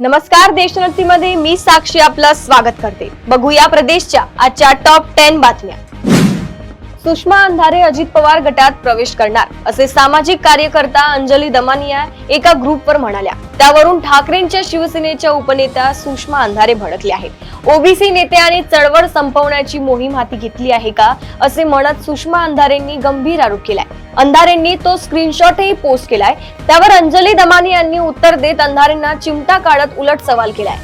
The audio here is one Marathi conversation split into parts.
नमस्कार, देशोन्नतीमध्ये मी साक्षी आपलं स्वागत करते। बघूया प्रदेशच्या आजच्या टॉप 10 बातम्या। सुषमा अंधारे अजित पवार गटात प्रवेश करणार असे सामाजिक कार्यकर्ता अंजली दमानिया एका ग्रुपवर म्हणाल्या। त्यावरून ठाकरेंच्या शिवसेनेच्या उपनेत्या सुषमा अंधारे भडकल्या आहेत। ओबीसी नेते आणि चळवळ संपवण्याची मोहीम हाती घेतली आहे का असे म्हणत सुषमा अंधारेंनी गंभीर आरोप केलाय। अंधारेंनी तो स्क्रीनशॉटही पोस्ट केलाय। त्यावर अंजली दमानिया यांनी उत्तर देत अंधारेंना चिमटा काढत उलट सवाल केलाय।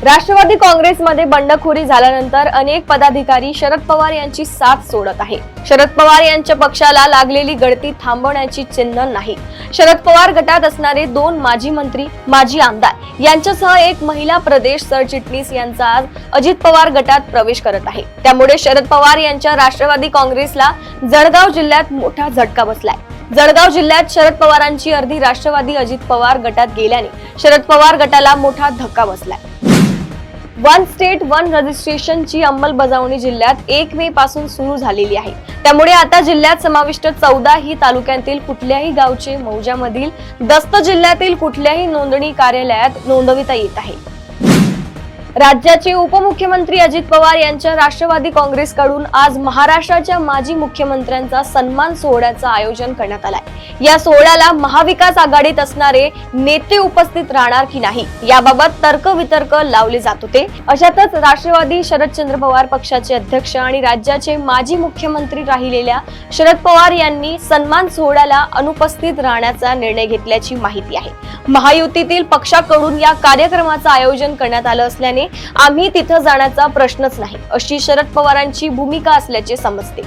राष्ट्रवादी काँग्रेसमध्ये बंडखोरी झाल्यानंतर अनेक पदाधिकारी शरद पवार यांची साथ सोडत आहे। शरद पवार यांच्या पक्षाला लागलेली गळती थांबवण्याची चिन्ह नाही। शरद पवार गटात असणारे 2 माजी मंत्री, माजी आमदार यांच्यासह एक महिला प्रदेश सरचिटणीस यांचा आज अजित पवार गटात प्रवेश करत आहे। त्यामुळे शरद पवार यांच्या राष्ट्रवादी काँग्रेसला जळगाव जिल्ह्यात मोठा झटका बसलाय। जळगाव जिल्ह्यात शरद पवारांची अर्धी राष्ट्रवादी अजित पवार गटात गेल्याने शरद पवार गटाला मोठा धक्का बसलाय। वन स्टेट वन रजिस्ट्रेशनची अंमलबजावणी जिल्ह्यात 1 मे पासून सुरू झालेली आहे। त्यामुळे आता जिल्ह्यात समाविष्ट 14 ही तालुक्यातील कुठल्याही गावचे मौजामधील दस्त जिल्ह्यातील कुठल्याही नोंदणी कार्यालयात नोंदविता येत आहे। राज्याचे उपमुख्यमंत्री अजित पवार यांच्या राष्ट्रवादी काँग्रेसकडून आज महाराष्ट्राच्या माजी मुख्यमंत्र्यांचा सन्मान सोहळ्याचं आयोजन करण्यात आलंय। या सोहळ्याला महाविकास आघाडीत असणारे नेते उपस्थित राहणार की नाही याबाबत तर्कवितर्क लावले जात होते। अशातच राष्ट्रवादी शरदचंद्र पवार पक्षाचे अध्यक्ष आणि राज्याचे माजी मुख्यमंत्री राहिलेल्या शरद पवार यांनी सन्मान सोहळ्याला अनुपस्थित राहण्याचा निर्णय घेतल्याची माहिती आहे। महायुतीतील पक्षाकडून या कार्यक्रमाचं आयोजन करण्यात आलं असल्याने आम्ही तिथं जाण्याचा प्रश्नच नाही अशी शरद पवारांची भूमिका असल्याचे समजते।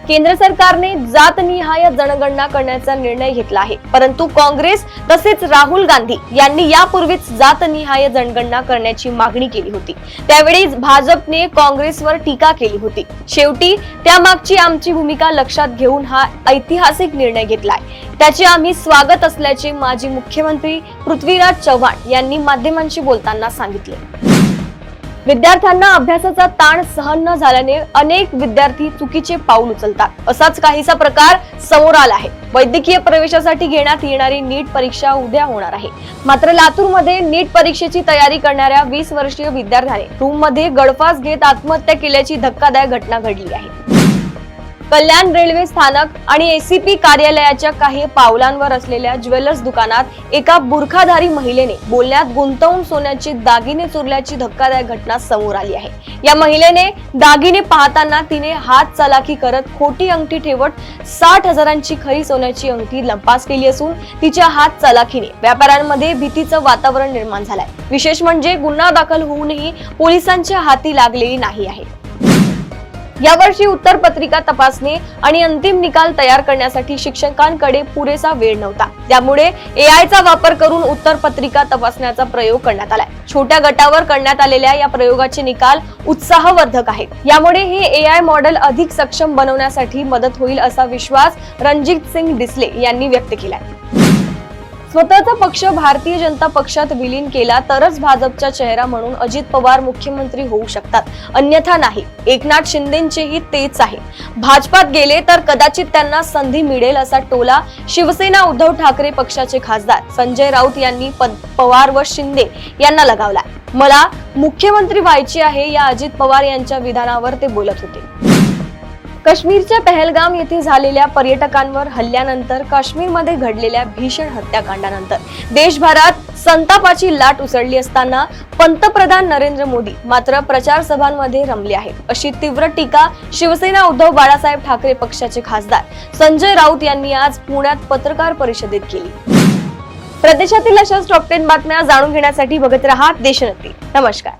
केंद्र सरकारने जातनिहाय जनगणना करण्याचा निर्णय घेतला आहे, परंतु काँग्रेस तसेच राहुल गांधी यांनी यापूर्वीच जातनिहाय जनगणना करण्याची मागणी केली होती। त्यावेळी भाजपने काँग्रेसवर टीका केली होती। शेवटी त्यामागची आमची भूमिका लक्षात घेऊन हा ऐतिहासिक निर्णय घेतलाय, त्याचे आम्ही स्वागत असल्याचे माजी मुख्यमंत्री पृथ्वीराज चव्हाण यांनी माध्यमांशी बोलताना सांगितले। विद्यार्थ्यांना अभ्यासाचा ताण सहन न झाल्याने अनेक विद्यार्थी चुकीचे पाऊल उचलतात। असाच काहीसा प्रकार समोर आला आहे। वैद्यकीय प्रवेशासाठी घेण्यात येणारी नीट परीक्षा उद्या होणार आहे, मात्र लातूरमध्ये नीट परीक्षेची तयारी करणाऱ्या 20 वर्षीय विद्यार्थ्याने रूममध्ये गळफास घेत आत्महत्या केल्याची धक्कादायक घटना घडली आहे। कल्याण रेल्वे स्थानक आणि एसीपी कार्यालयाच्या काही पावलांवर असलेल्या ज्वेलर्स दुकानात एका बुरखाधारी महिलेने बोलण्यात गुंतवून सोन्याचे दागिने चोरल्याची धक्कादायक घटना समोर आली आहे। या महिलेने दागिने पाहताना तिने हात चालाकी करत खोटी अंगठी ठेवत 60,000ची खरी सोन्याची अंगठी लंपास केली असून तिच्या हात चालाकीने व्यापाऱ्यांमध्ये भीतीचं वातावरण निर्माण झालंय। विशेष म्हणजे गुन्हा दाखल होऊनही पोलिसांच्या हाती लागलेली नाही आहे। यावर्षी उत्तर पत्रिका तपासणी आणि अंतिम निकाल तयार करण्यासाठी शिक्षकांकडे पुरेसा वेळ नव्हता। त्यामुळे एआयचा वापर करून उत्तर पत्रिका तपासण्याचा प्रयोग करण्यात आलाय। छोट्या गटावर करण्यात आलेल्या या प्रयोगाचे निकाल उत्साहवर्धक आहेत। यामुळे हे एआय मॉडेल अधिक सक्षम बनवण्यासाठी मदत होईल असा विश्वास रणजित सिंग डिसले यांनी व्यक्त केलाय। स्वतःचा पक्ष भारतीय जनता पक्षात विलीन केला तरच भाजपचा चेहरा म्हणून अजित पवार मुख्यमंत्री होऊ शकतात, अन्यथा नाही। एकनाथ शिंदेंचेही तेच आहे। भाजपात गेले तर कदाचित त्यांना संधी मिळेल असा टोला शिवसेना उद्धव ठाकरे पक्षाचे खासदार संजय राऊत यांनी पवार व शिंदे यांना लगावला। मला मुख्यमंत्री व्हायचे आहे या अजित पवार यांच्या विधानावर ते बोलत होते। काश्मीरच्या पहलगाम येथे झालेल्या पर्यटकांवर हल्ल्यानंतर काश्मीरमध्ये घडलेल्या भीषण हत्याकांडानंतर देशभरात संतापाची लाट उसळली असताना पंतप्रधान नरेंद्र मोदी मात्र प्रचार सभांमध्ये रमले आहेत अशी तीव्र टीका शिवसेना उद्धव बाळासाहेब ठाकरे पक्षाचे खासदार संजय राऊत यांनी आज पुण्यात पत्रकार परिषदेत केली। प्रदेशातील अशाच टॉप 10 बातम्या जाणून घेण्यासाठी बघत रहा देशोन्नती। नमस्कार।